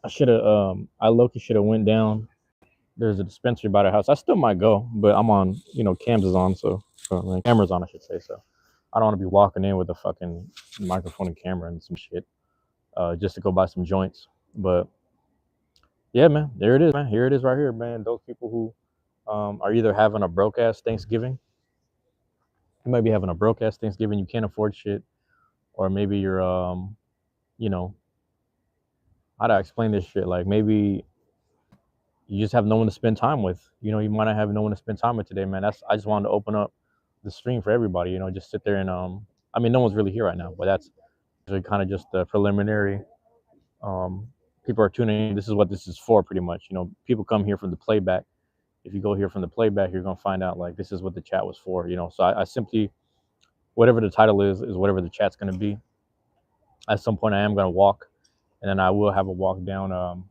I should have. I low-key should have went down. There's a dispensary by the house. I still might go, but I'm on. Cams is on, so cameras on, I should say. So I don't want to be walking in with a fucking microphone and camera and some shit, just to go buy some joints. But yeah, man, there it is, man. Here it is, right here, man. Those people who are either having a broke ass Thanksgiving. You might be having a broke ass Thanksgiving. You can't afford shit, or maybe you're you know, how do I explain this shit? Like maybe you just have no one to spend time with. You might not have no one to spend time with today, man. I just wanted to open up the stream for everybody. Just sit there and I mean, no one's really here right now, but that's really kind of just the preliminary. Um, People are tuning in. This is what this is for, pretty much. People come here from the playback. If you go here from the playback, you're gonna find out like this is what the chat was for. So I simply, whatever the title is whatever the chat's gonna be. At some point, I am gonna walk, and then I will have a walk down.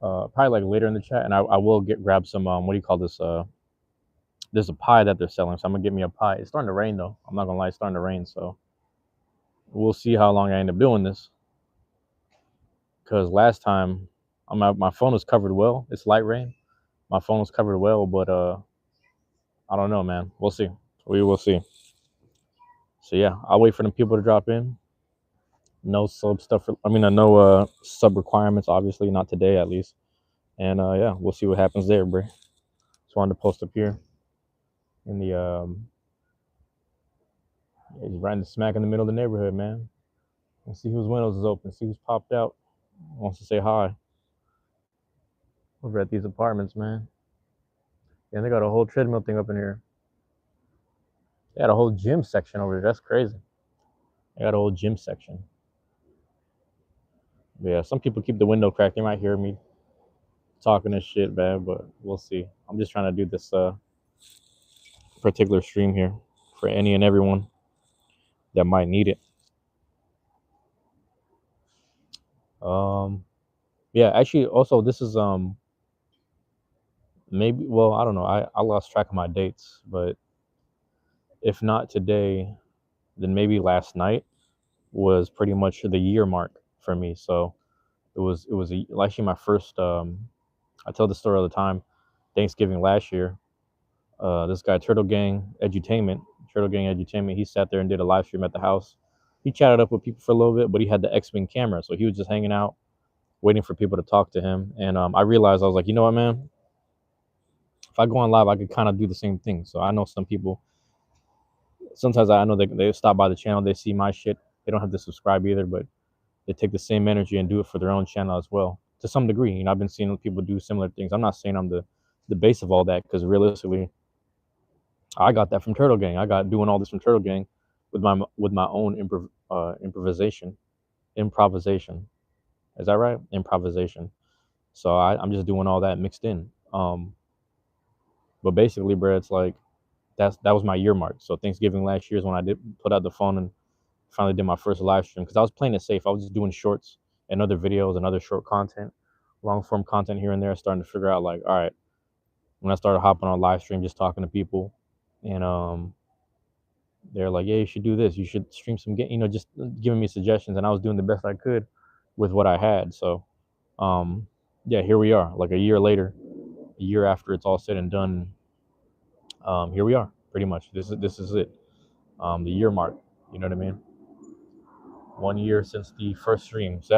Probably like later in the chat, and I will grab some what do you call this? There's a pie that they're selling, so I'm gonna get me a pie. It's starting to rain though. I'm not gonna lie, it's starting to rain, so we'll see how long I end up doing this. Because last time, my phone was covered well. It's light rain. My phone was covered well, but I don't know, man. We'll see. We will see. So yeah, I'll wait for them people to drop in. No sub stuff. No sub requirements. Obviously, not today at least. And yeah, we'll see what happens there, bro. Just wanted to post up here in the he's right in the smack in the middle of the neighborhood, man. And see whose windows is open. See who's popped out. Wants to say hi. Over at these apartments, man. And they got a whole treadmill thing up in here. They got a whole gym section over there. That's crazy. They got a whole gym section. But yeah, some people keep the window cracked. They might hear me talking this shit, man, but we'll see. I'm just trying to do this particular stream here for any and everyone that might need it. Yeah, actually, also this is maybe, well, I don't know. I lost track of my dates, but if not today, then maybe last night was pretty much the year mark for me. So it was actually my first. I tell the story all the time. Thanksgiving last year, this guy Turtle Gang Edutainment, he sat there and did a live stream at the house. He chatted up with people for a little bit, but he had the X-Wing camera, so he was just hanging out, waiting for people to talk to him. And I realized, I was like, you know what, man? If I go on live, I could kind of do the same thing. So I know some people. Sometimes I know they stop by the channel, they see my shit. They don't have to subscribe either, but they take the same energy and do it for their own channel as well, to some degree. I've been seeing people do similar things. I'm not saying I'm the base of all that, because realistically, I got that from Turtle Gang. I got doing all this from Turtle Gang with my own improvisation. Is that right? Improvisation. So I'm just doing all that mixed in. But basically, bro, it's like that was my year mark. So Thanksgiving last year is when I did put out the phone and finally did my first live stream, because I was playing it safe. I was just doing shorts and other videos and other short content, long form content here and there, starting to figure out like, all right, when I started hopping on live stream, just talking to people, and they're like, yeah, you should do this, you should stream some game, just giving me suggestions, and I was doing the best I could with what I had. So yeah, here we are, like a year later, a year after it's all said and done. Here we are, pretty much. This is it. The year mark. You know what I mean? 1 year since the first stream. So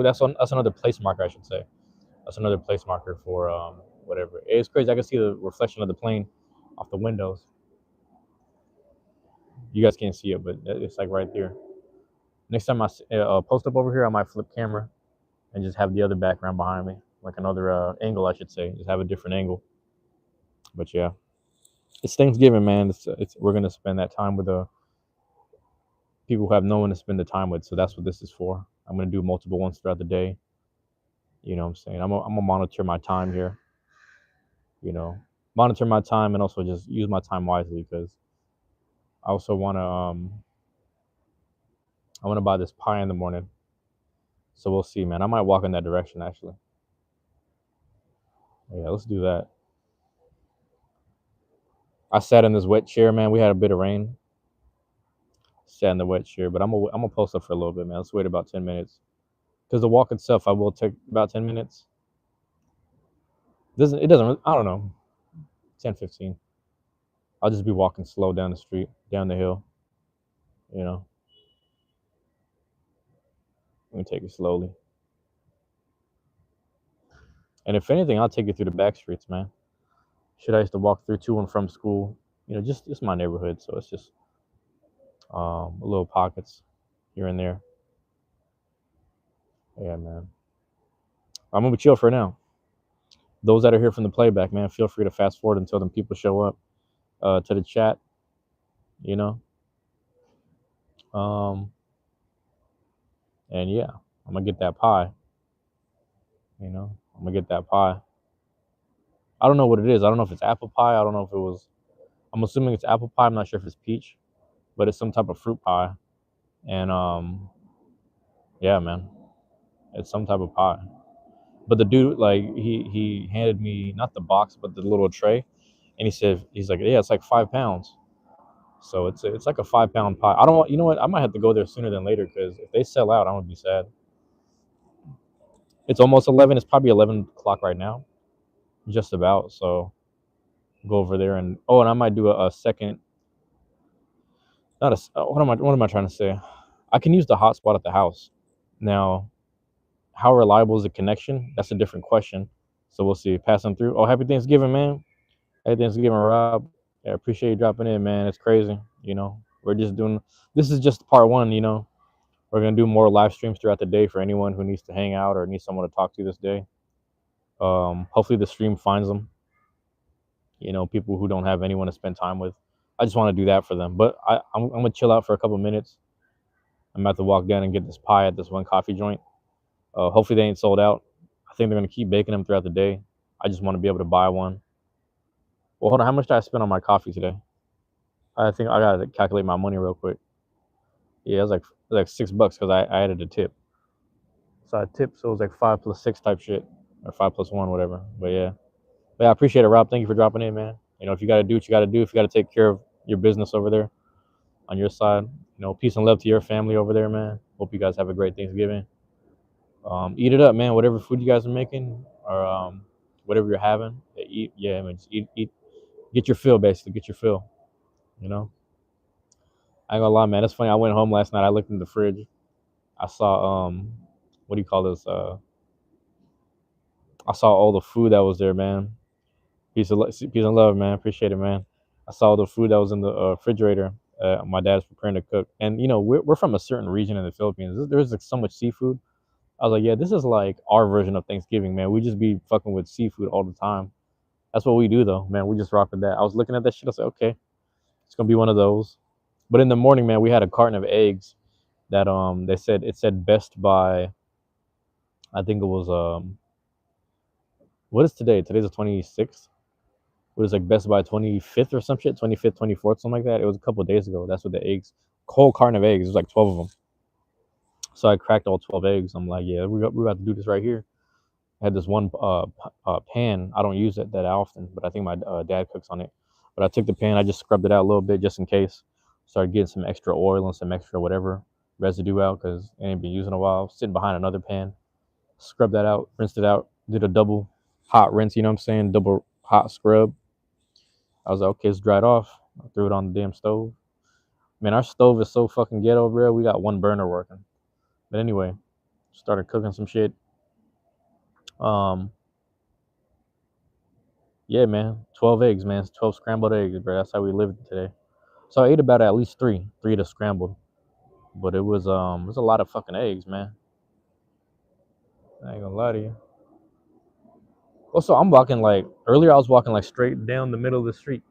that's another place marker, I should say. That's another place marker for whatever. It's crazy. I can see the reflection of the plane off the windows. You guys can't see it, but it's like right there. Next time I post up over here, I might flip camera and just have the other background behind me, like another angle, I should say. Just have a different angle. But yeah, it's Thanksgiving, man. We're gonna spend that time with people who have no one to spend the time with. So that's what this is for. I'm gonna do multiple ones throughout the day. You know what I'm saying? I'm gonna monitor my time here. Monitor my time, and also just use my time wisely, because I also wanna buy this pie in the morning. So we'll see, man. I might walk in that direction actually. Yeah, let's do that. I sat in this wet chair, man. We had a bit of rain. Sat in the wet chair, but I'm gonna post up for a little bit, man. Let's wait about 10 minutes. because the walk itself, I will take about 10 minutes. It doesn't. I don't know, 10, 15. I'll just be walking slow down the street, down the hill. You know, let me take it slowly. And if anything, I'll take you through the back streets, man. Shit, I used to walk through to and from school. Just my neighborhood, so it's just little pockets here and there. Yeah, man. I'm gonna chill for now. Those that are here from the playback, man, feel free to fast forward until them people show up to the chat. You know, um, and yeah, I'm gonna get that pie. I'm gonna get that pie. I don't know what it is. I don't know if it's apple pie. I don't know if it was. I'm assuming it's apple pie. I'm not sure if it's peach, but it's some type of fruit pie. And yeah, man, it's some type of pie. But the dude, like, he handed me not the box, but the little tray, and he's like, yeah, it's like 5 pounds. So it's like a 5 pound pie. I don't want. You know what? I might have to go there sooner than later because if they sell out, I'm gonna be sad. It's almost 11. It's probably 11 o'clock right now, just about. So go over there and I might do a second. Not a. What am I trying to say? I can use the hotspot at the house. Now, how reliable is the connection? That's a different question. So we'll see. Passing through. Oh, happy Thanksgiving, man. Happy Thanksgiving, Rob. Yeah, appreciate you dropping in, man. It's crazy. We're just doing. This is just part one. We're gonna do more live streams throughout the day for anyone who needs to hang out or needs someone to talk to this day. Hopefully the stream finds them. People who don't have anyone to spend time with. I just want to do that for them. But I'm gonna chill out for a couple minutes. I'm about to walk down and get this pie at this one coffee joint. Hopefully they ain't sold out. I think they're gonna keep baking them throughout the day. I just want to be able to buy one. Well, hold on. How much did I spend on my coffee today? I think I gotta calculate my money real quick. Yeah, it was like $6 because I added a tip. So I tipped, so it was like 5 + 6 type shit, or 5 + 1, whatever. But yeah, I appreciate it, Rob. Thank you for dropping in, man. If you gotta do what you gotta do, if you gotta take care of your business over there on your side, peace and love to your family over there, man. Hope you guys have a great Thanksgiving. Eat it up, man. Whatever food you guys are making, or whatever you're having, eat. Yeah, man. Just eat. Get your fill, basically. Get your fill. You know. I ain't gonna lie, man. It's funny. I went home last night. I looked in the fridge. I saw what do you call this? I saw all the food that was there, man. Peace and love, man. Appreciate it, man. I saw the food that was in the refrigerator. My dad's preparing to cook, and we're from a certain region in the Philippines. There's like so much seafood. I was like, yeah, this is like our version of Thanksgiving, man. We just be fucking with seafood all the time. That's what we do, though, man. We just rock with that. I was looking at that shit. I said, okay, it's gonna be one of those. But in the morning, man, we had a carton of eggs that it said best by. I think it was what is today? Today's the 26th. It was like Best Buy 25th or some shit, 25th, 24th, something like that. It was a couple of days ago. That's what the eggs, whole carton of eggs. It was like 12 of them. So I cracked all 12 eggs. I'm like, yeah, we're about to do this right here. I had this one pan. I don't use it that often, but I think my dad cooks on it. But I took the pan, I just scrubbed it out a little bit just in case. Started getting some extra oil and some extra whatever residue out because I ain't been using a while. Sitting behind another pan, scrubbed that out, rinsed it out, did a double hot rinse. You know what I'm saying? Double hot scrub. I was like, okay, it's dried off. I threw it on the damn stove. Man, our stove is so fucking ghetto, bro. We got one burner working. But anyway, started cooking some shit. Yeah, man, 12 eggs, man. It's 12 scrambled eggs, bro. That's how we lived today. So I ate about at least three to scrambled. But it was a lot of fucking eggs, man. I ain't gonna lie to you. Also, I'm walking like earlier. I was walking like straight down the middle of the street.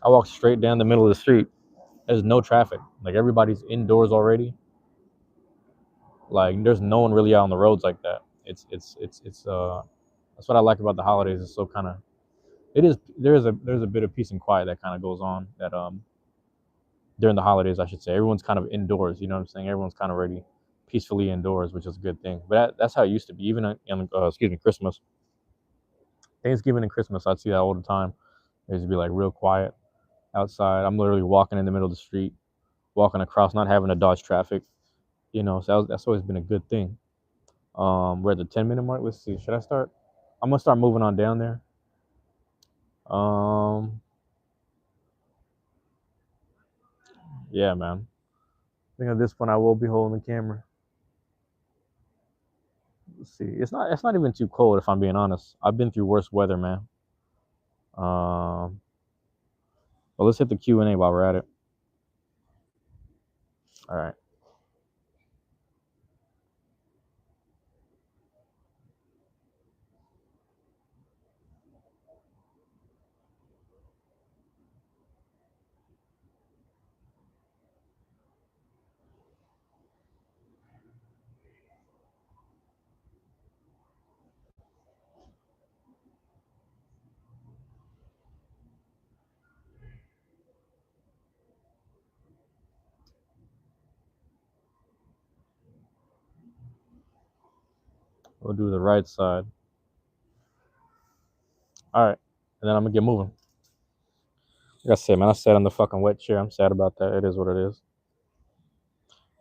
I walked straight down the middle of the street. There's no traffic. Like everybody's indoors already. Like there's no one really out on the roads like that. It's that's what I like about the holidays. It's so kind of there's a bit of peace and quiet that kind of goes on that during the holidays, I should say. Everyone's kind of indoors. You know what I'm saying? Everyone's kind of already peacefully indoors, which is a good thing. But that's how it used to be. Even in Christmas, Thanksgiving and Christmas, I'd see that all the time. It used to be like real quiet outside. I'm literally walking in the middle of the street, walking across, not having to dodge traffic. So that's always been a good thing. We're at the 10-minute mark. Let's see. Should I start? I'm gonna start moving on down there. Um, yeah, man. I think at this point I will be holding the camera. Let's see. It's not even too cold if I'm being honest. I've been through worse weather, man. Um, but let's hit the Q&A while we're at it. All right. We'll do the right side. All right. And then I'm gonna get moving. Like I said, man, I sat on the fucking wet chair. I'm sad about that. It is what it is.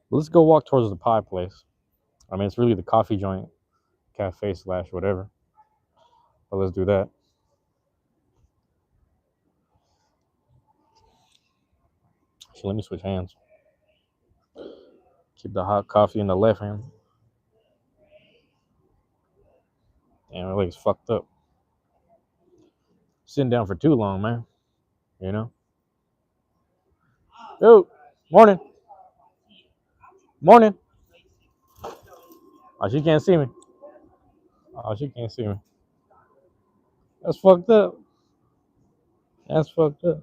But let's go walk towards the pie place. I mean, it's really the coffee joint, cafe / whatever. But let's do that. So let me switch hands. Keep the hot coffee in the left hand. Damn, my leg's fucked up. Sitting down for too long, man. You know? Yo, morning. Morning. Oh, she can't see me. Oh, she can't see me. That's fucked up. That's fucked up.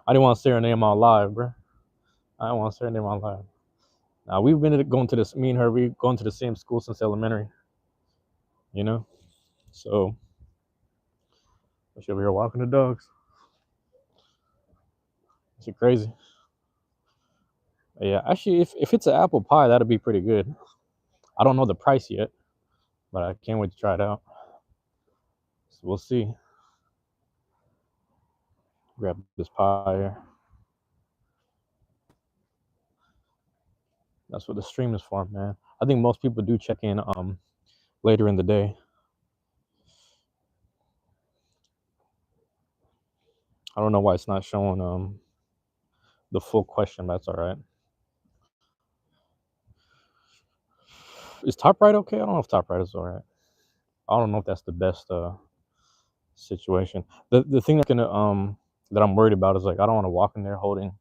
I didn't want to say her name on live, bro. I don't want to say her name on live. Now, we've been going to this, me and her, we going to the same school since elementary. You know? So, she'll be here walking the dogs. She crazy. Yeah, actually, if it's an apple pie, that'll be pretty good. I don't know the price yet, but I can't wait to try it out. So we'll see. Grab this pie here. That's what the stream is for, man. I think most people do check in later in the day. I don't know why it's not showing the full question, but that's all right. Is top right okay? I don't know if top right is all right. I don't know if that's the best situation. The thing that's gonna that I'm worried about is like I don't want to walk in there holding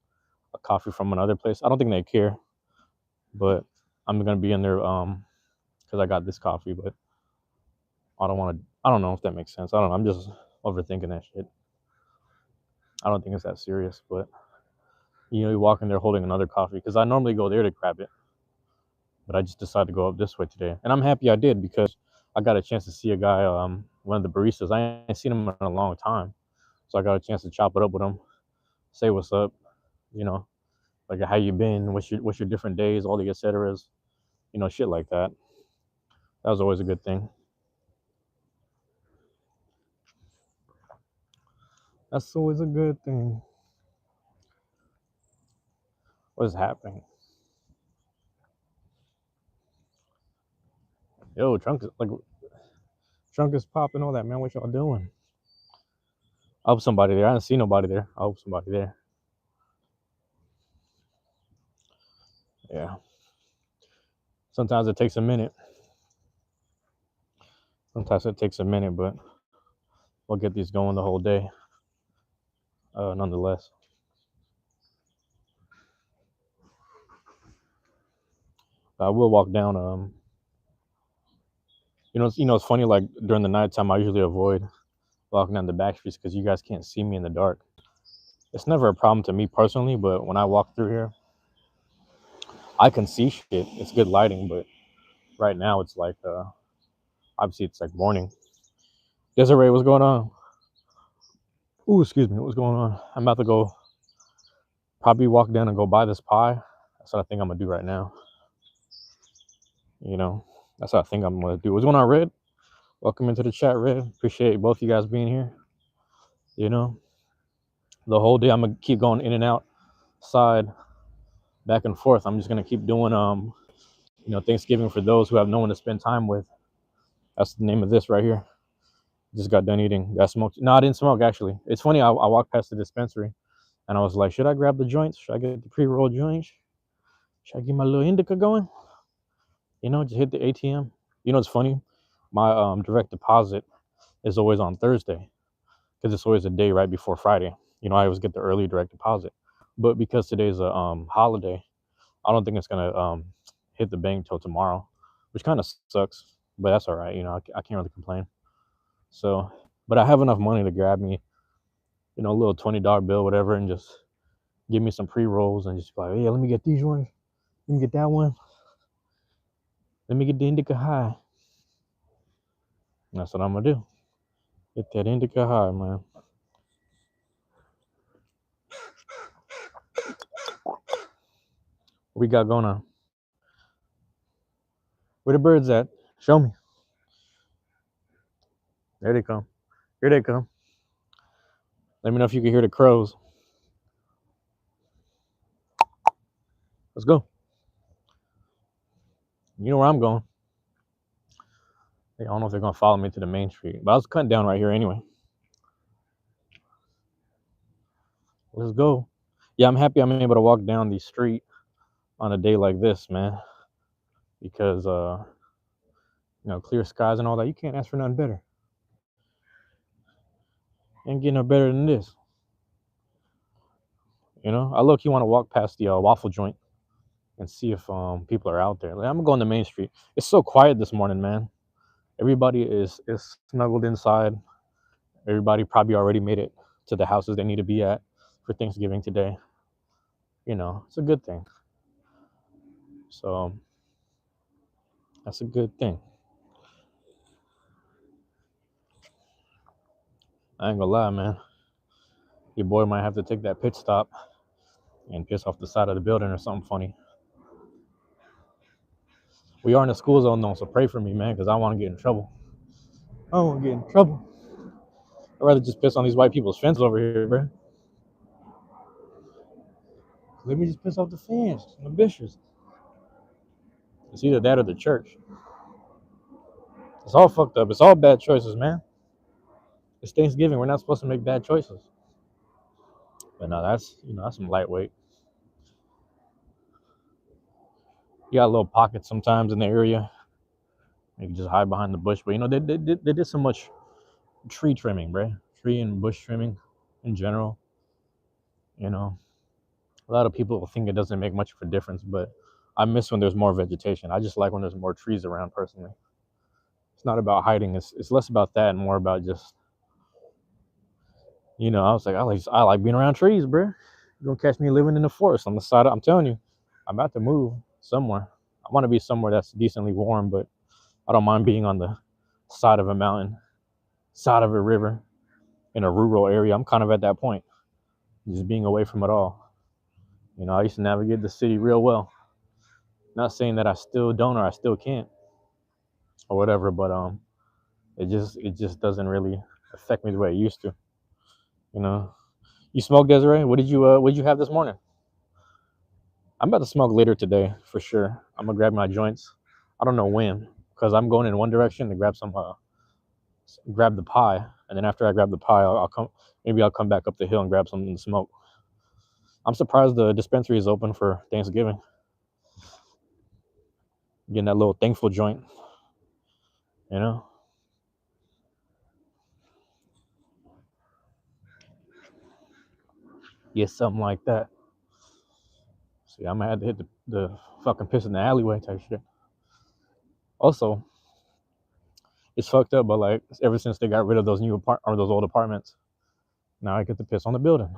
a coffee from another place. I don't think they care, but I'm gonna be in there because I got this coffee, but I don't want to. I don't know if that makes sense. I don't know. I'm just overthinking that shit. I don't think it's that serious, but you walk in there holding another coffee because I normally go there to grab it, but I just decided to go up this way today, and I'm happy I did because I got a chance to see a guy, one of the baristas. I ain't seen him in a long time, so I got a chance to chop it up with him, say what's up, you know, like how you been, what's your different days, all the et ceteras, shit like that. That was always a good thing. That's always a good thing. What's happening? Yo, trunk is popping, all that, man. What y'all doing? I hope somebody there. I didn't see nobody there. I hope somebody there. Yeah. Sometimes it takes a minute. Sometimes it takes a minute, but we'll get these going the whole day. Nonetheless. I will walk down. It's funny. Like during the nighttime, I usually avoid walking down the back streets because you guys can't see me in the dark. It's never a problem to me personally, but when I walk through here, I can see shit. It's good lighting, but right now it's like obviously it's like morning. Desiree, what's going on? Ooh, excuse me, what's going on? I'm about to go probably walk down and go buy this pie. That's what I think I'm gonna do right now. That's what I think I'm gonna do. What's going on, Red? Welcome into the chat, Red. Appreciate both you guys being here. The whole day I'm gonna keep going in and out, side, back and forth. I'm just gonna keep doing You know, Thanksgiving for those who have no one to spend time with. That's the name of this right here. Just got done eating. That smoked. No, I didn't smoke actually. It's funny. I walked past the dispensary and I was like, should I grab the joints? Should I get the pre-roll joints? Should I get my little indica going? You know, just hit the ATM. You know, it's funny. My direct deposit is always on Thursday because it's always a day right before Friday. You know, I always get the early direct deposit. But because today's a holiday, I don't think it's gonna hit the bank till tomorrow, which kind of sucks. But that's all right. You know, I can't really complain. So, but I have enough money to grab me, you know, a little $20 bill, whatever, and just give me some pre rolls and just be like, yeah, let me get these ones. Let me get that one. Let me get the indica high. And that's what I'm gonna do. Get that indica high, man. What we got going on? Where the birds at? Show me. There they come. Here they come. Let me know if you can hear the crows. Let's go. You know where I'm going. I don't know if they're gonna follow me to the main street, but I was cutting down right here anyway. Let's go. Yeah, I'm happy I'm able to walk down the street on a day like this, man. Because you know, clear skies and all that. You can't ask for nothing better. Ain't getting no better than this. You know, I look. You want to walk past the waffle joint and see if people are out there. Like, I'm gonna go on the main street. It's so quiet this morning, man. Everybody is snuggled inside. Everybody probably already made it to the houses they need to be at for Thanksgiving today. You know, it's a good thing. So that's a good thing. I ain't gonna lie, man. Your boy might have to take that pit stop and piss off the side of the building or something funny. We are in a school zone though, so pray for me, man, because I want to get in trouble. I don't want to get in trouble. I'd rather just piss on these white people's fence over here, bro. Let me just piss off the fans, the bishops. It's either that or the church. It's all fucked up. It's all bad choices, man. It's Thanksgiving. We're not supposed to make bad choices. But no, that's that's some lightweight. You got little pockets sometimes in the area. You can just hide behind the bush. But you know, they did so much tree trimming, bro. Tree and bush trimming in general. You know, a lot of people think it doesn't make much of a difference, but I miss when there's more vegetation. I just like when there's more trees around personally. It's not about hiding. It's less about that and more about just, you know, I was like, I like being around trees, bro. You're gonna catch me living in the forest on the side. I'm telling you, I'm about to move somewhere. I want to be somewhere that's decently warm, but I don't mind being on the side of a mountain, side of a river, in a rural area. I'm kind of at that point, just being away from it all. You know, I used to navigate the city real well. Not saying that I still don't or I still can't or whatever, but it just doesn't really affect me the way it used to. You know, you smoke, Desiree? What did you have this morning? I'm about to smoke later today for sure. I'm gonna grab my joints. I don't know when because I'm going in one direction to grab some grab the pie, and then after I grab the pie, I'll come. Maybe I'll come back up the hill and grab something to smoke. I'm surprised the dispensary is open for Thanksgiving. Getting that little thankful joint, you know. Get something like that. See, I'm gonna have to hit the fucking piss in the alleyway type shit. Also, it's fucked up, but like ever since they got rid of those those old apartments, now I get to piss on the building.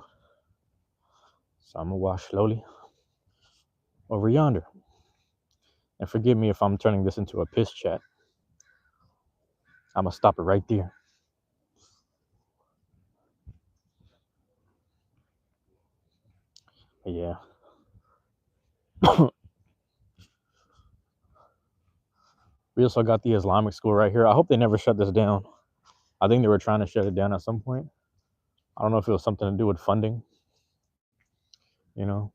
So I'm gonna walk slowly over yonder. And forgive me if I'm turning this into a piss chat. I'm gonna stop it right there. But yeah. We also got the Islamic school right here. I hope they never shut this down. I think they were trying to shut it down at some point. I don't know if it was something to do with funding. You know,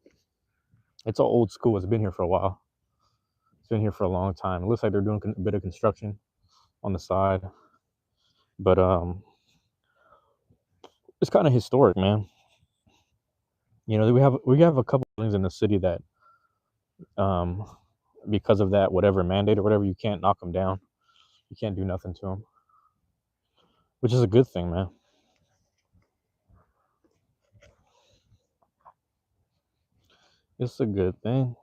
it's an old school. It's been here for a while. It's been here for a long time. It looks like they're doing a bit of construction on the side, but it's kind of historic, man. You know, we have a couple things in the city that um because of that whatever mandate or whatever, you can't knock them down. You can't do nothing to them, which is a good thing, man. It's a good thing.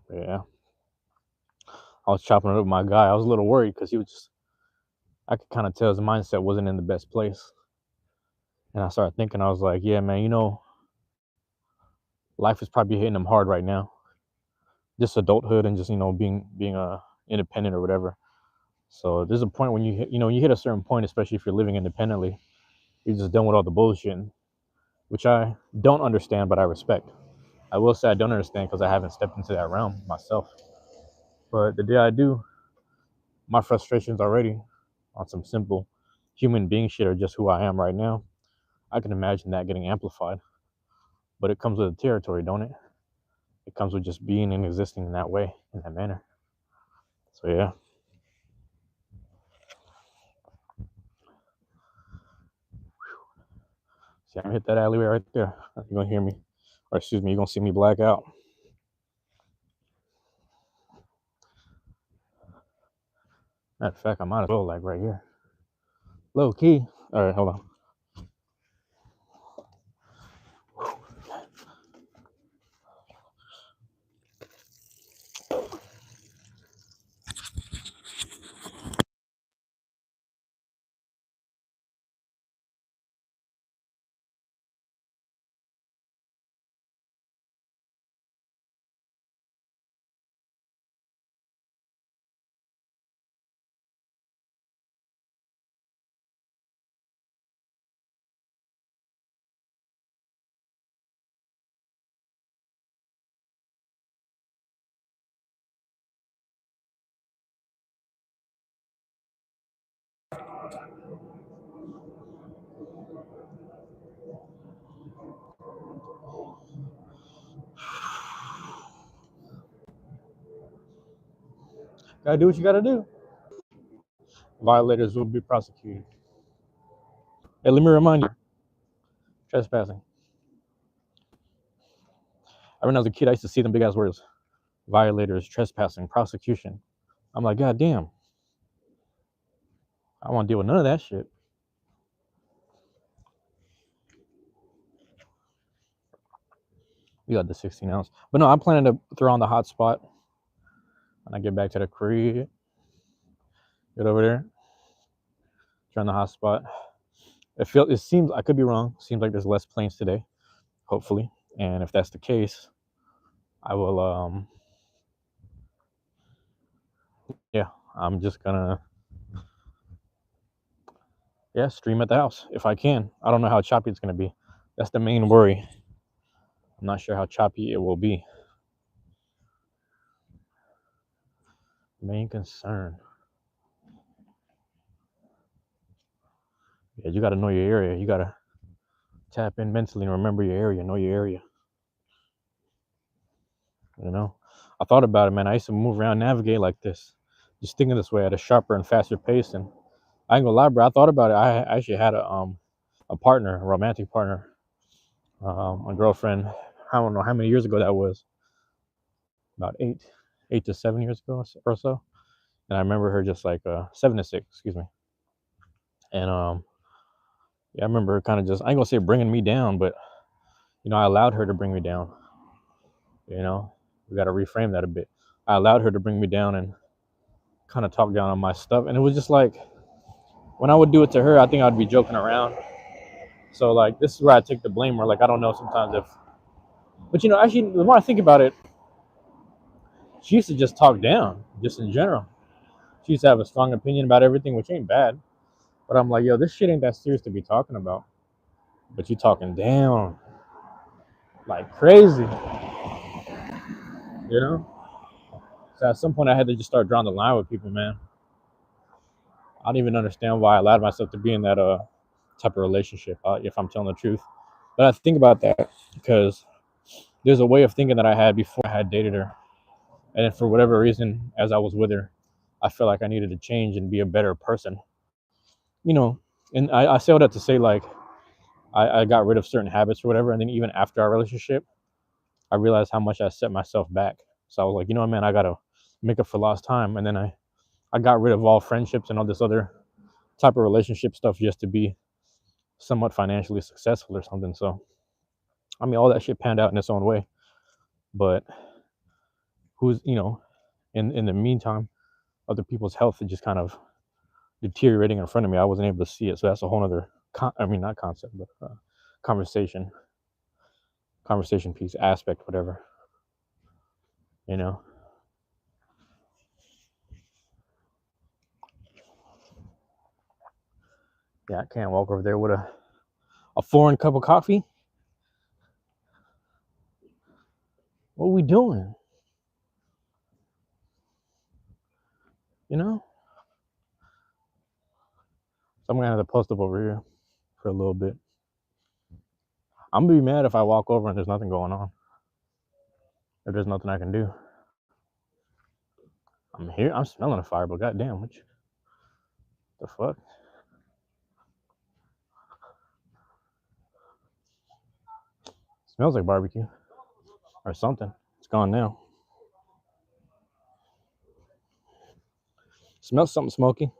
But yeah, I was chopping it up with my guy. I was a little worried because he was just, I could kind of tell his mindset wasn't in the best place. And I started thinking, I was like, yeah, man, you know, life is probably hitting him hard right now. Just adulthood and just, you know, being independent or whatever. So there's a point when you hit a certain point, especially if you're living independently, you're just done with all the bullshit, which I don't understand, but I respect. I will say I don't understand because I haven't stepped into that realm myself. But the day I do, my frustrations already on some simple human being shit are just who I am right now. I can imagine that getting amplified. But it comes with the territory, don't it? It comes with just being and existing in that way, in that manner. So yeah. See, I'm gonna hit that alleyway right there. You're gonna hear me, or excuse me, you're gonna see me black out. Matter of fact, I might as well like right here. Low key. All right, hold on. Gotta do what you gotta do. Violators will be prosecuted. Hey, let me remind you, trespassing. I remember as a kid, I used to see them big ass words: violators, trespassing, prosecution. I'm like, God damn, I don't want to deal with none of that shit. We got the 16 ounce, but no, I'm planning to throw on the hot spot when I get back to the crib. Get over there, turn the hot spot. It seems, I could be wrong. Seems like there's less planes today, hopefully. And if that's the case, I will yeah, I'm just gonna stream at the house if I can. I don't know how choppy it's gonna be. That's the main worry. I'm not sure how choppy it will be. Main concern. Yeah, you gotta know your area. You gotta tap in mentally and remember your area, know your area. You know, I thought about it, man. I used to move around, navigate like this, just thinking this way at a sharper and faster pace. And I ain't gonna lie, bro. I thought about it. I actually had a partner, a romantic partner, a girlfriend. I don't know how many years ago that was. About 8 to 7 years ago or so. And I remember her just like 7 to 6, excuse me. And yeah, I remember her kind of just, I ain't gonna say bringing me down, but you know, I allowed her to bring me down. You know, we got to reframe that a bit. I allowed her to bring me down and kind of talk down on my stuff. And it was just like, when I would do it to her, I think I'd be joking around. So like, this is where I take the blame, or like, I don't know sometimes if, but you know, actually, the more I think about it, she used to just talk down, just in general. She used to have a strong opinion about everything, which ain't bad. But I'm like, yo, this shit ain't that serious to be talking about. But you talking down like crazy, you know? So at some point, I had to just start drawing the line with people, man. I don't even understand why I allowed myself to be in that type of relationship, if I'm telling the truth. But I think about that because there's a way of thinking that I had before I had dated her, and then for whatever reason, as I was with her, I felt like I needed to change and be a better person. You know, and I say all that to say like I got rid of certain habits or whatever, and then even after our relationship, I realized how much I set myself back. So I was like, you know what, man, I gotta make up for lost time, and then I got rid of all friendships and all this other type of relationship stuff just to be somewhat financially successful or something. So I mean, all that shit panned out in its own way, but who's in the meantime, other people's health is just kind of deteriorating in front of me. I wasn't able to see it, so that's a whole other I mean, not concept, but conversation conversation piece, aspect, whatever, you know. Yeah, I can't walk over there with a foreign cup of coffee. What are we doing? You know. So I'm gonna have to post up over here for a little bit. I'm gonna be mad if I walk over and there's nothing going on. If there's nothing I can do. I'm here. I'm smelling a fire, but goddamn, what the fuck? Smells like barbecue or something. It's gone now. Smells something smoky.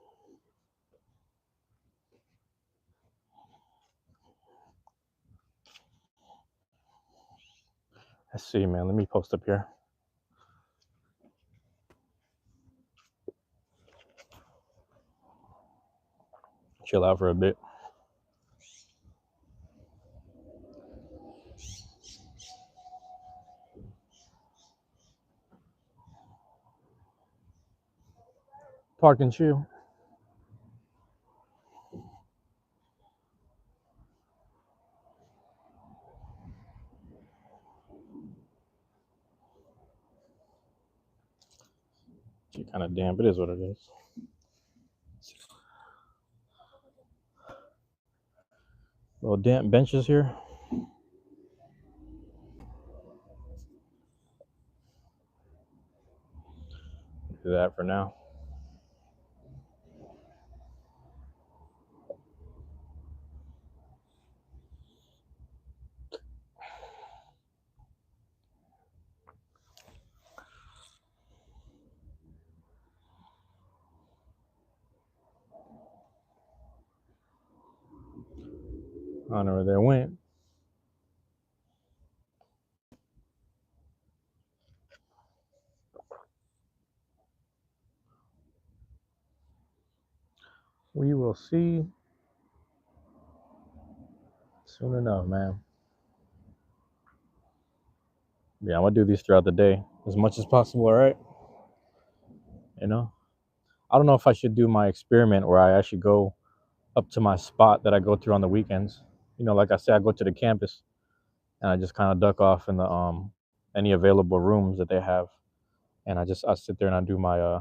Let's see, man. Let me post up here. Chill out for a bit. Park and chill. Shit kind of damp. It is what it is. Little damp benches here. Do that for now. I don't know where they went. We will see soon enough, man. Yeah, I'm gonna do these throughout the day as much as possible. All right, you know. I don't know if I should do my experiment where I actually go up to my spot that I go through on the weekends. You know, like I said, I go to the campus and I just kind of duck off in the any available rooms that they have, and I sit there and I do my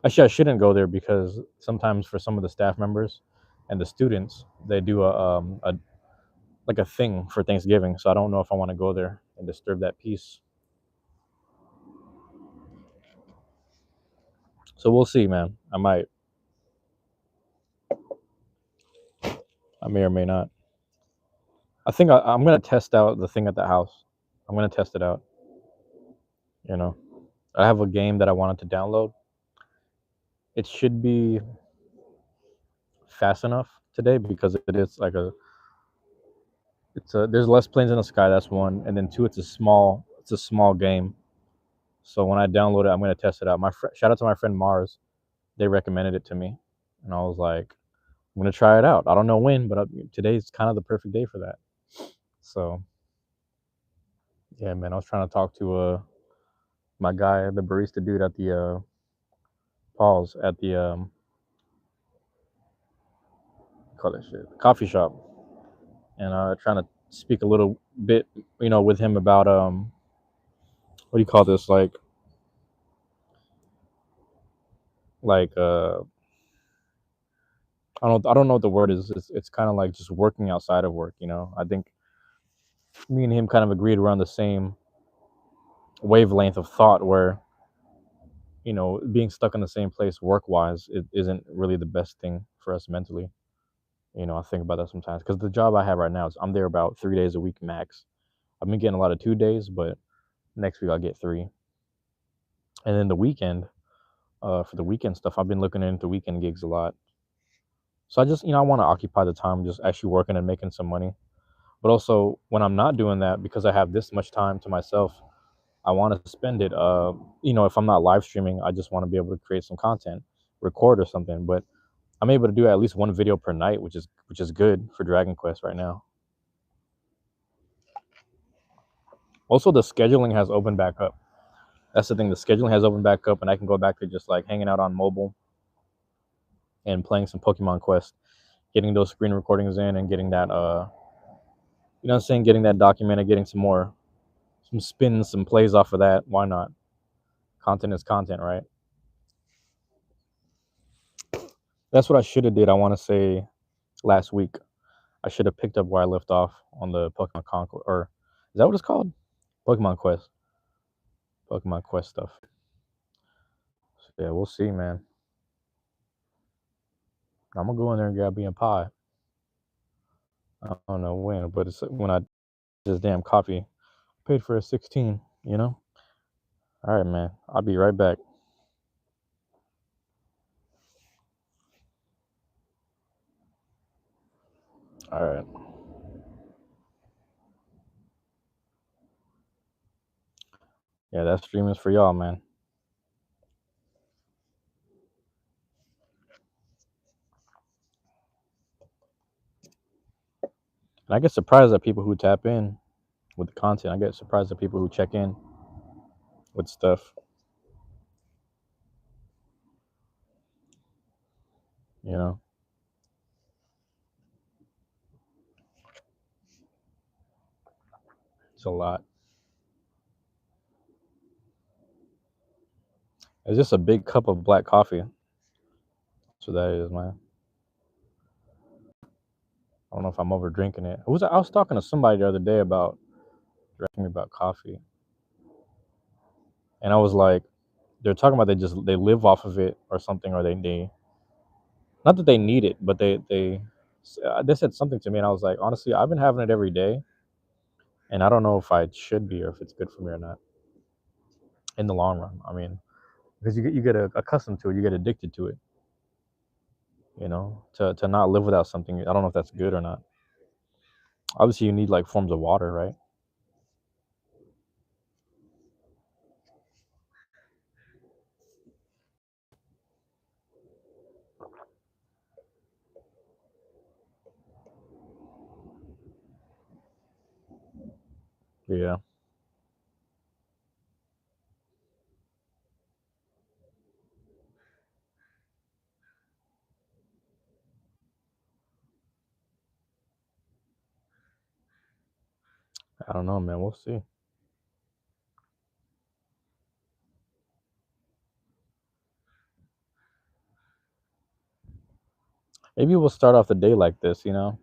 Actually, I shouldn't go there because sometimes for some of the staff members and the students, they do a like a thing for Thanksgiving. So I don't know if I want to go there and disturb that peace. So we'll see, man. I may or may not. I think I'm gonna test out the thing at the house. I'm gonna test it out. You know, I have a game that I wanted to download. It should be fast enough today because it is like there's less planes in the sky. That's one, and then two, it's a small game. So when I download it, I'm gonna test it out. Shout out to my friend Mars. They recommended it to me, and I was like, I'm gonna try it out. I don't know when, but today's kind of the perfect day for that. So yeah, man, I was trying to talk to my guy, the barista dude at the Paul's at the call that shit coffee shop, and trying to speak a little bit, with him about what do you call this, like I don't know what the word is. It's kind of like just working outside of work. I think me and him kind of agreed we're on the same wavelength of thought where, you know, being stuck in the same place work wise, it isn't really the best thing for us mentally. You know, I think about that sometimes because the job I have right now is I'm there about 3 days a week max. I've been getting a lot of 2 days, but next week I'll get three. And then the weekend, for the weekend stuff, I've been looking into weekend gigs a lot. So I just, you know, I want to occupy the time just actually working and making some money. But also, when I'm not doing that, because I have this much time to myself, I want to spend it. You know, if I'm not live streaming, I just want to be able to create some content, record or something. But I'm able to do at least one video per night, which is good for Dragon Quest right now. Also, the scheduling has opened back up. That's the thing. The scheduling has opened back up, and I can go back to just like hanging out on mobile and playing some Pokemon Quest, getting those screen recordings in, and getting that you know what I'm saying, getting that documented, getting some spins, some plays off of that. Why not? Content is content, right? That's what I should have did. I want to say last week. I should have picked up where I left off on the Pokemon Conquest, or is that what it's called? Pokemon Quest. Pokemon Quest stuff. So yeah, we'll see, man. I'm gonna go in there and grab me a pie. I don't know when, but it's when I this damn coffee. Paid for a 16, you know? All right, man. I'll be right back. All right. Yeah, that stream is for y'all, man. And I get surprised at people who tap in with the content. I get surprised at people who check in with stuff. You know, it's a lot. It's just a big cup of black coffee. So that is, man. I don't know if I'm over drinking it. I was talking to somebody the other day about directing me about coffee, and I was like, they're talking about they live off of it or something, or they not that they need it, but they said something to me, and I was like, honestly, I've been having it every day, and I don't know if I should be or if it's good for me or not in the long run. I mean, because you get accustomed to it, you get addicted to it. You know, to not live without something. I don't know if that's good or not. Obviously, you need like forms of water, right? Yeah, I don't know, man. We'll see. Maybe we'll start off the day like this. You know,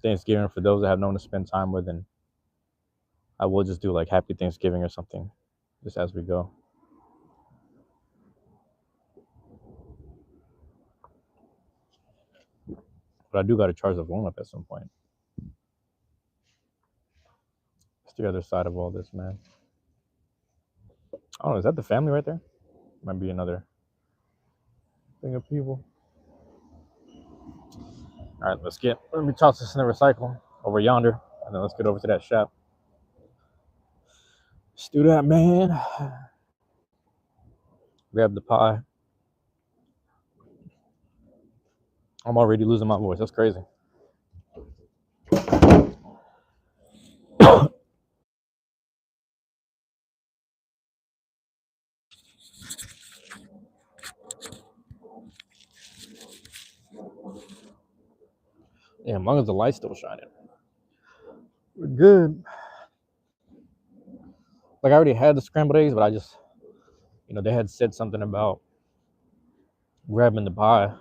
Thanksgiving for those that have no one to spend time with, and I will just do like Happy Thanksgiving or something, just as we go. But I do got to charge the phone up at some point. It's the other side of all this, man. Oh, is that the family right there? Might be another thing of people. All right, let me toss this in the recycle over yonder, and then let's get over to that shop. Let's do that, man. Grab the pie. I'm already losing my voice. That's crazy. Yeah, as long as the light's still shining, we're good. Like I already had the scrambled eggs, but I just, you know, they had said something about grabbing the pie,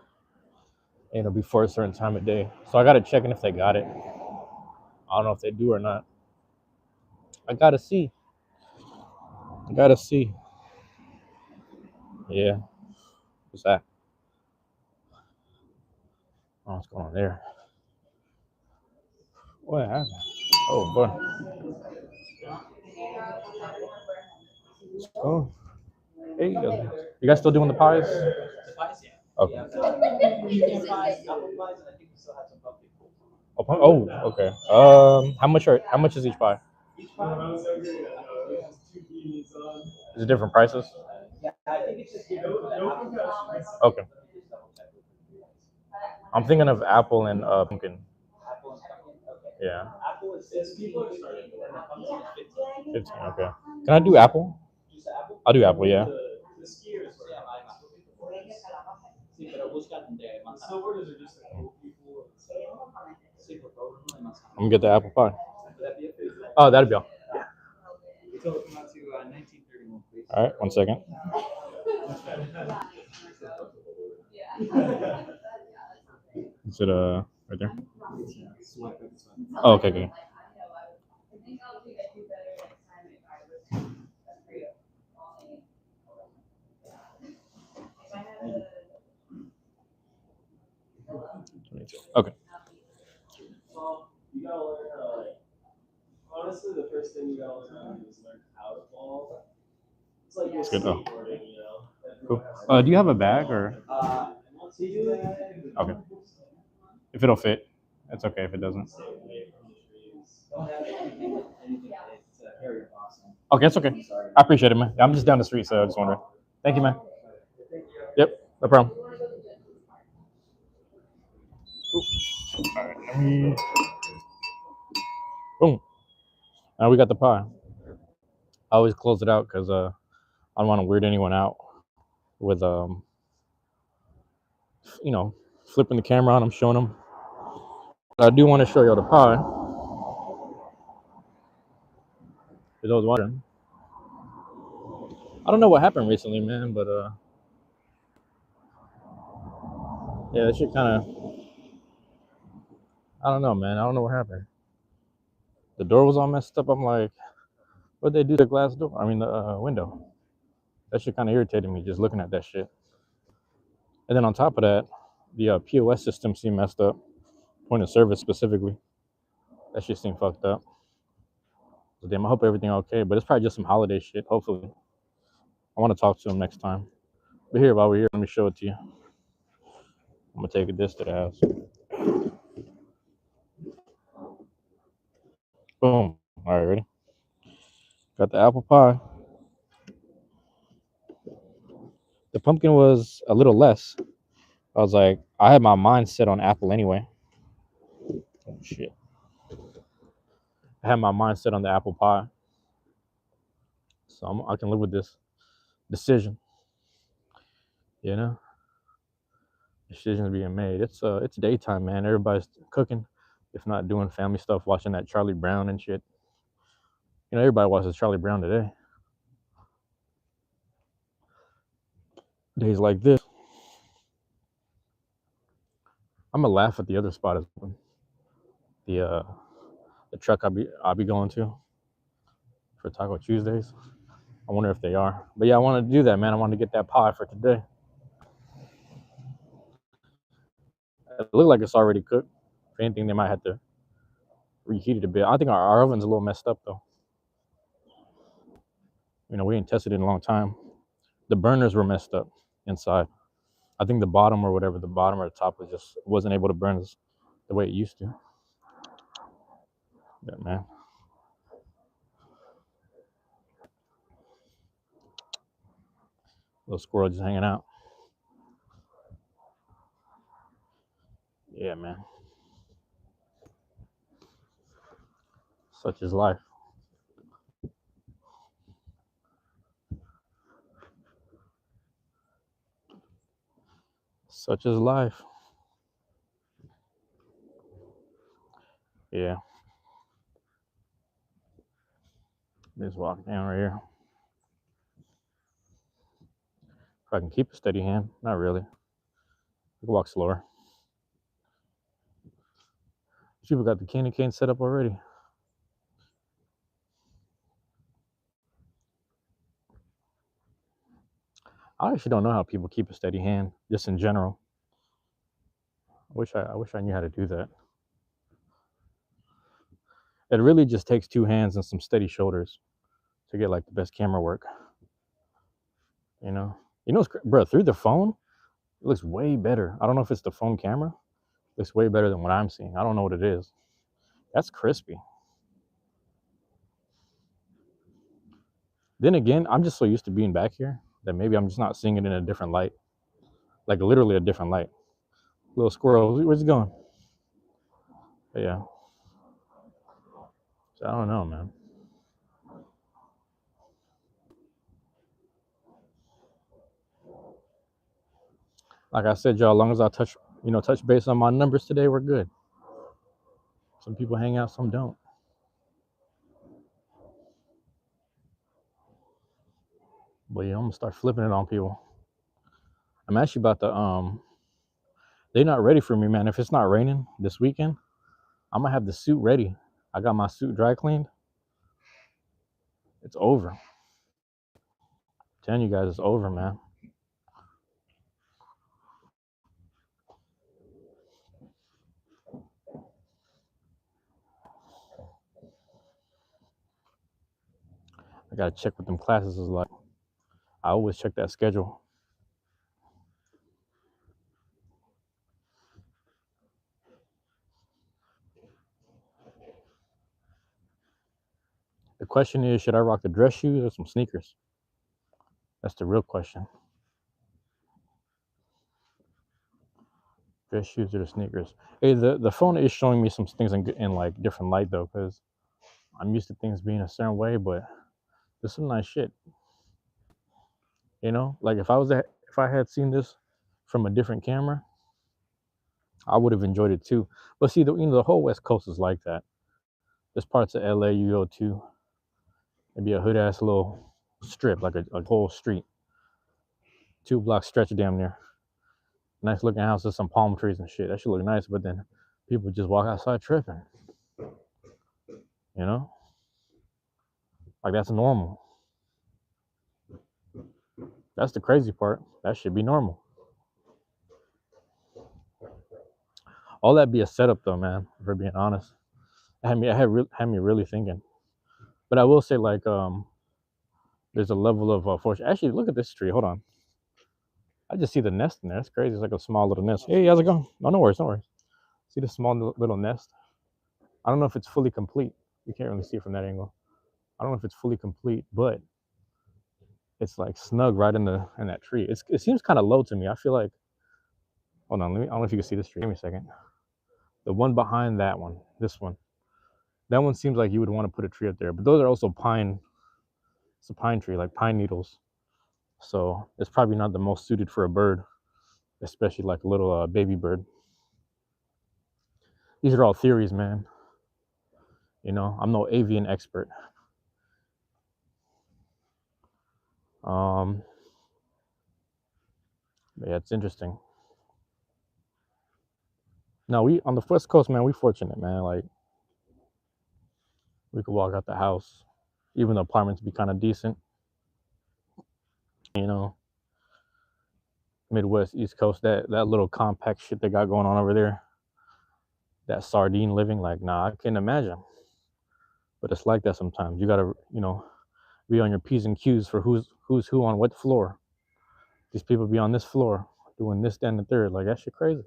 you know, before a certain time of day. So I got to check in if they got it. I don't know if they do or not. I gotta see. I gotta see. Yeah. What's that? Oh, what's going on there? What happened? Oh boy. Oh, hey, you guys still doing the pies? Okay. Oh, okay. How much is each pie? Is it different prices? Okay. I'm thinking of apple and pumpkin. Yeah. 15. Okay. Can I do apple? I'll do apple. Yeah. I'm gonna get the apple pie. Oh, that'll be all. All right. 1 second. Is it right there? Oh, okay, good. Okay. It's good. Oh, cool. Do you have a bag or? Okay. If it'll fit, it's okay if it doesn't. Okay, it's okay. I appreciate it, man. I'm just down the street, so I just wondering. Thank you, man. Yep, no problem. All right, boom. Now we got the pie. I always close it out because I don't want to weird anyone out with you know, flipping the camera on. I'm showing them. But I do want to show you the pie. For those wondering, I don't know what happened recently, man, but yeah, that shit kind of. I don't know, man. I don't know what happened. The door was all messed up. I'm like, what'd they do to the glass door? I mean, the window. That shit kind of irritated me just looking at that shit. And then on top of that, the POS system seemed messed up. Point of service specifically. That shit seemed fucked up. So damn, I hope everything okay. But it's probably just some holiday shit. Hopefully, I want to talk to him next time. But here, while we're here, let me show it to you. I'm gonna take this to the house. Boom. All right, ready? Got the apple pie. The pumpkin was a little less. I was like, I had my mind set on apple anyway. Oh shit. I had my mind set on the apple pie, so I can live with this decision. You know, decisions being made. It's daytime, man. Everybody's cooking, if not doing family stuff, watching that Charlie Brown and shit. You know, everybody watches Charlie Brown today. Days like this, I'm gonna laugh at the other spot as well. The truck I'll be going to for Taco Tuesdays. I wonder if they are. But yeah, I want to do that, man. I want to get that pie for today. It looked like it's already cooked. If anything, they might have to reheat it a bit. I think our oven's a little messed up though. You know, we ain't tested it in a long time. The burners were messed up inside. I think the bottom or whatever, the bottom or the top was just wasn't able to burn the way it used to. Yeah, man. Little squirrel just hanging out. Yeah, man. Such is life. Such is life. Yeah. Just walk down right here. If I can keep a steady hand, not really. I can walk slower. people got the candy cane set up already. I actually don't know how people keep a steady hand, just in general. I wish I knew how to do that. It really just takes two hands and some steady shoulders to get like the best camera work. You know, bro, through the phone, it looks way better. I don't know if it's the phone camera. It looks way better than what I'm seeing. I don't know what it is. That's crispy. Then again, I'm just so used to being back here that maybe I'm just not seeing it in a different light, like literally a different light. Little squirrel, where's he going? But yeah, so I don't know, man. Like I said, y'all, as long as I touch base on my numbers today, we're good. Some people hang out, some don't. But yeah, I'm gonna start flipping it on people. I'm actually about to they're not ready for me, man. If it's not raining this weekend, I'm gonna have the suit ready. I got my suit dry cleaned. It's over. I'm telling you guys, it's over, man. I gotta check what them classes is like. I always check that schedule. The question is, should I rock the dress shoes or some sneakers? That's the real question. Dress shoes or the sneakers? Hey, the phone is showing me some things in like different light though, because I'm used to things being a certain way, but there's some nice shit. Like if I had seen this from a different camera, I would have enjoyed it too. But see, the whole West Coast is like that. There's parts of LA you go to, maybe a hood ass little strip, like a whole street, 2 blocks stretch damn near. Nice looking houses, some palm trees and shit. That should look nice, but then people just walk outside tripping. You know, like that's normal. That's the crazy part. That should be normal. All that be a setup though, man. For being honest, had me really thinking. But I will say, like, there's a level of fortune. Actually, look at this tree. Hold on. I just see the nest in there. It's crazy. It's like a small little nest. Hey, how's it going? No worries, no worries. See the small little nest? I don't know if it's fully complete. You can't really see it from that angle. I don't know if it's fully complete, but it's like snug right in that tree. It seems kind of low to me. I feel like. Hold on. I don't know if you can see this tree. Give me a second. The one behind that one, this one, that one seems like you would want to put a tree up there. But those are also pine. It's a pine tree, like pine needles. So it's probably not the most suited for a bird, especially like a little baby bird. These are all theories, man. I'm no avian expert. But yeah, it's interesting. No, we on the West Coast, man. We fortunate, man. Like we could walk out the house, even the apartments be kind of decent. You know, Midwest, East Coast, that little compact shit they got going on over there. That sardine living, like, nah, I can't imagine. But it's like that sometimes. You gotta, be on your P's and Q's for who's who on what floor. These people be on this floor doing this, that, and the third. Like that shit crazy.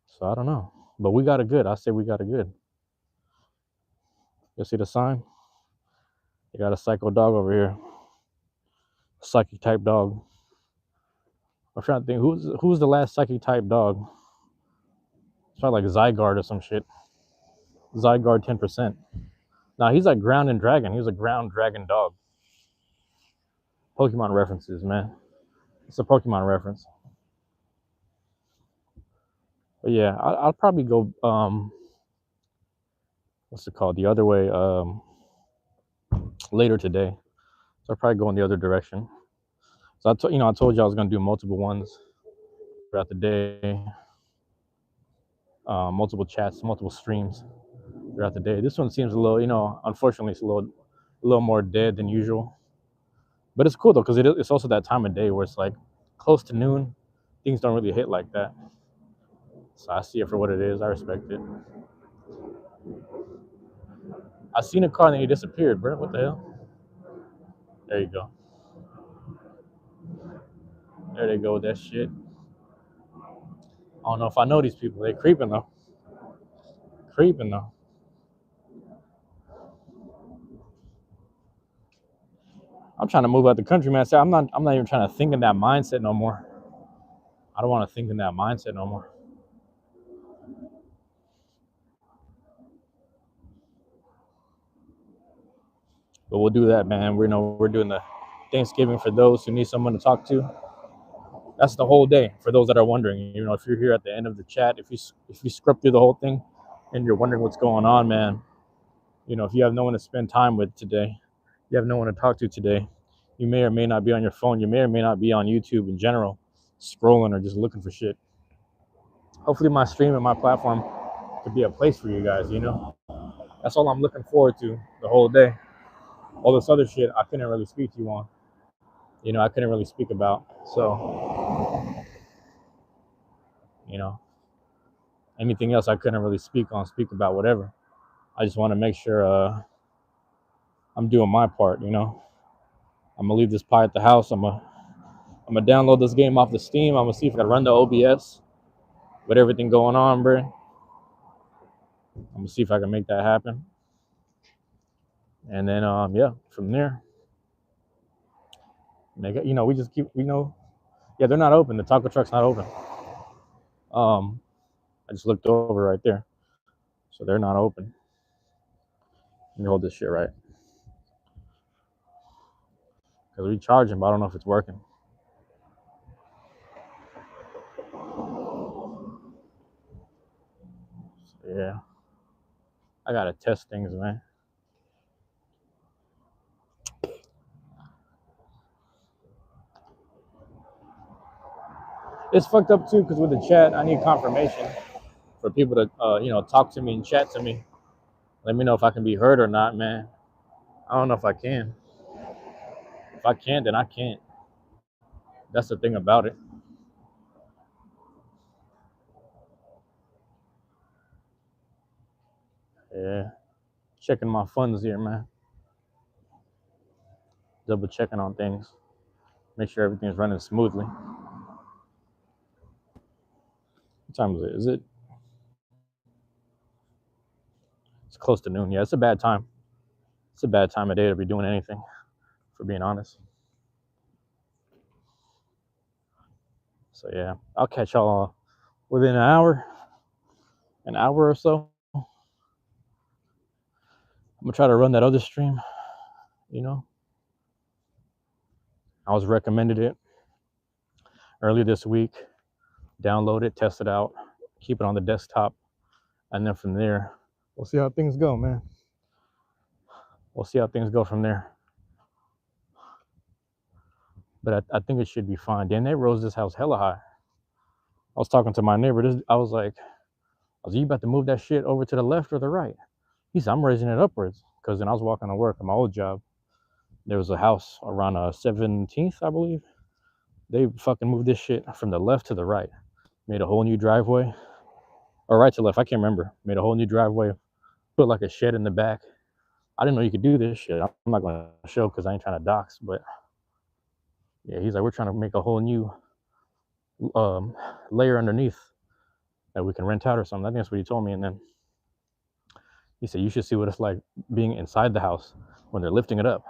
So I don't know. But we got it good. I say we got it good. You see the sign? You got a psycho dog over here. Psychic type dog. I'm trying to think who's the last psychic type dog. It's probably like Zygarde or some shit. Zygarde 10%. Nah, he's like ground and dragon. He was a ground dragon dog. Pokemon references, man. It's a Pokemon reference. But yeah, I'll probably go what's it called? The other way later today. So I'll probably go in the other direction. So I told you I was gonna do multiple ones throughout the day. multiple chats, multiple streams throughout the day. This one seems a little, unfortunately, it's a little more dead than usual. But it's cool though, because it's also that time of day where it's like close to noon. Things don't really hit like that. So I see it for what it is. I respect it. I seen a car and then he disappeared, bro. What the hell? There you go. There they go with that shit. I don't know if I know these people. They creeping though. Creeping though. I'm trying to move out the country, man. So I'm not even trying to think in that mindset no more. I don't want to think in that mindset no more. But we'll do that, man. We're doing the Thanksgiving for those who need someone to talk to. That's the whole day. For those that are wondering, if you're here at the end of the chat, if you scrub through the whole thing, and you're wondering what's going on, man, if you have no one to spend time with today, you have no one to talk to today, you may or may not be on your phone, you may or may not be on YouTube in general, scrolling or just looking for shit. Hopefully my stream and my platform could be a place for you guys, That's all I'm looking forward to the whole day. All this other shit I couldn't really speak to you on. I couldn't really speak about. So, anything else I couldn't really speak about, whatever. I just want to make sure I'm doing my part, I'm gonna leave this pie at the house. I'm gonna download this game off the Steam. I'm gonna see if I can run the OBS with everything going on, bro. I'm gonna see if I can make that happen. And then from there, we just keep they're not open. The taco truck's not open. I just looked over right there. So they're not open. Let me hold this shit right. Because we charging, but I don't know if it's working. So, yeah. I gotta test things, man. It's fucked up too, because with the chat, I need confirmation for people to talk to me and chat to me. Let me know if I can be heard or not, man. I don't know if I can. If I can't, then I can't. That's the thing about it. Yeah. Checking my funds here, man. Double checking on things. Make sure everything's running smoothly. What time is it? Is it? It's close to noon. Yeah, it's a bad time. It's a bad time of day to be doing anything, for being honest. So yeah, I'll catch y'all within an hour or so. I'm gonna try to run that other stream. I was recommended it early this week. Download it, test it out, keep it on the desktop, and then from there, we'll see how things go, man. We'll see how things go from there. But I think it should be fine. Damn, they rose this house hella high. I was talking to my neighbor. I was like, you about to move that shit over to the left or the right? He said, I'm raising it upwards. Because then I was walking to work at my old job. There was a house around 17th, I believe. They fucking moved this shit from the left to the right. Made a whole new driveway. Or right to left, I can't remember. Made a whole new driveway. Put like a shed in the back. I didn't know you could do this shit. I'm not going to show because I ain't trying to dox. But yeah, he's like, we're trying to make a whole new layer underneath that we can rent out or something. I think that's what he told me. And then he said, you should see what it's like being inside the house when they're lifting it up.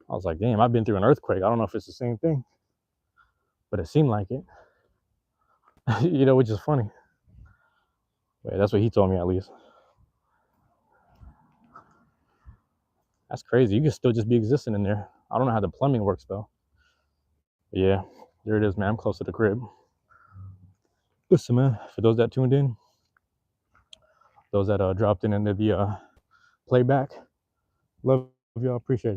I was like, damn, I've been through an earthquake. I don't know if it's the same thing, but it seemed like it. Which is funny. But that's what he told me, at least. That's crazy. You can still just be existing in there. I don't know how the plumbing works, though. But yeah, there it is, man. I'm close to the crib. Listen, man, for those that tuned in, those that dropped in into the playback, love y'all, appreciate it.